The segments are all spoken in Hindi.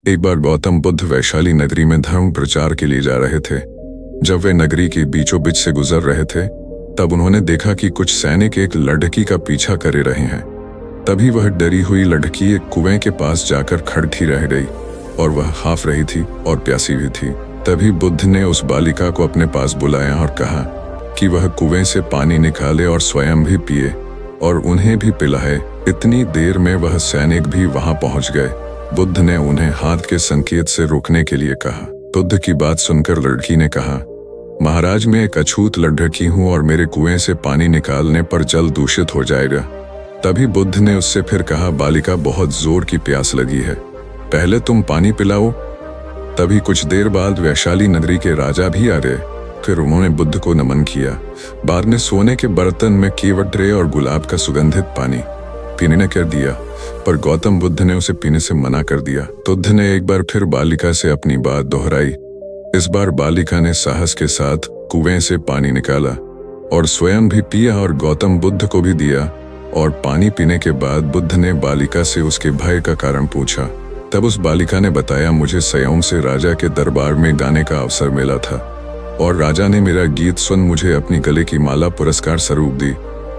एक बार गौतम बुद्ध वैशाली नगरी में धर्म प्रचार के लिए जा रहे थे। जब वे नगरी के बीचों बीच से गुजर रहे थे तब उन्होंने देखा कि कुछ सैनिक एक लड़की का पीछा करे रहे हैं। तभी वह डरी हुई लड़की एक कुएं के पास जाकर खड़ी रह गई और वह हाफ रही थी और प्यासी भी थी। तभी बुद्ध ने उस बालिका को अपने पास बुलाया और कहा कि वह कुएं से पानी निकाले और स्वयं भी पिए और उन्हें भी पिलाए। इतनी देर में वह सैनिक भी वहां पहुंच गए। बुद्ध ने उन्हें हाथ के संकेत से रोकने के लिए कहा। बुद्ध की बात सुनकर लड़की ने कहा, महाराज, मैं एक अछूत लड़की हूं और मेरे कुएं से पानी निकालने पर जल दूषित हो जाएगा। तभी बुद्ध ने उससे फिर कहा, बालिका, बहुत जोर की प्यास लगी है, पहले तुम पानी पिलाओ। तभी कुछ देर बाद वैशाली नगरी के राजा भी आ गए। फिर उन्होंने बुद्ध को नमन किया। बाद में सोने के बर्तन में केवट और गुलाब का सुगंधित पानी पीने कर दिया, पर गौतम बुद्ध ने उसे पीने से मना कर दिया। बुद्ध ने एक बार फिर बालिका से अपनी बात दोहराई। इस बार बालिका ने साहस के साथ कुएं से पानी निकाला और स्वयं भी पिया और गौतम बुद्ध को भी दिया। और पानी पीने के बाद बुद्ध ने बालिका से उसके भय का कारण पूछा। तब उस बालिका ने बताया, मुझे स्वयं से राजा के दरबार में गाने का अवसर मिला था और राजा ने मेरा गीत सुन मुझे अपनी गले की माला पुरस्कार स्वरूप दी।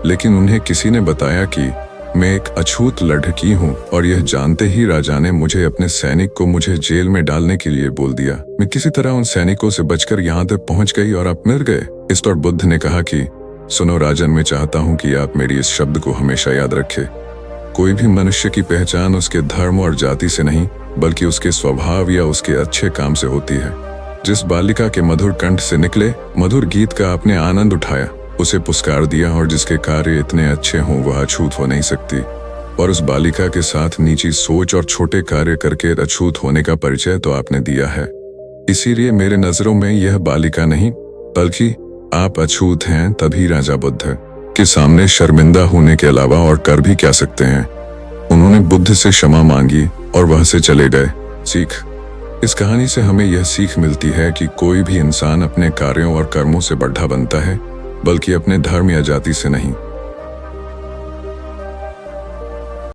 लेकिन उन्हें किसी ने बताया कि मैं एक अछूत लड़की हूँ और यह जानते ही राजा ने मुझे अपने सैनिक को मुझे जेल में डालने के लिए बोल दिया। मैं किसी तरह उन सैनिकों से बचकर यहाँ तक पहुँच गई और आप मिल गए। इस पर बुद्ध ने कहा कि सुनो राजन, मैं चाहता हूँ कि आप मेरी इस शब्द को हमेशा याद रखें। कोई भी मनुष्य की पहचान उसके धर्म और जाति से नहीं बल्कि उसके स्वभाव या उसके अच्छे काम से होती है। जिस बालिका के मधुर कंठ से निकले मधुर गीत का आपने आनंद उठाया, उसे पुरस्कार दिया और जिसके कार्य इतने अच्छे हों वह अछूत हो नहीं सकती। और उस बालिका के साथ नीची सोच और छोटे कार्य करके अछूत होने का परिचय तो आपने दिया है। इसीलिए मेरे नजरों में यह बालिका नहीं बल्कि आप अछूत हैं। तभी राजा बुद्ध के सामने शर्मिंदा होने के अलावा और कर भी क्या सकते हैं। उन्होंने बुद्ध से क्षमा मांगी और वहां से चले गए। सीख, इस कहानी से हमें यह सीख मिलती है कि कोई भी इंसान अपने कार्यों और कर्मों से बढ़ा बनता है बल्कि अपने धर्म या जाति से नहीं।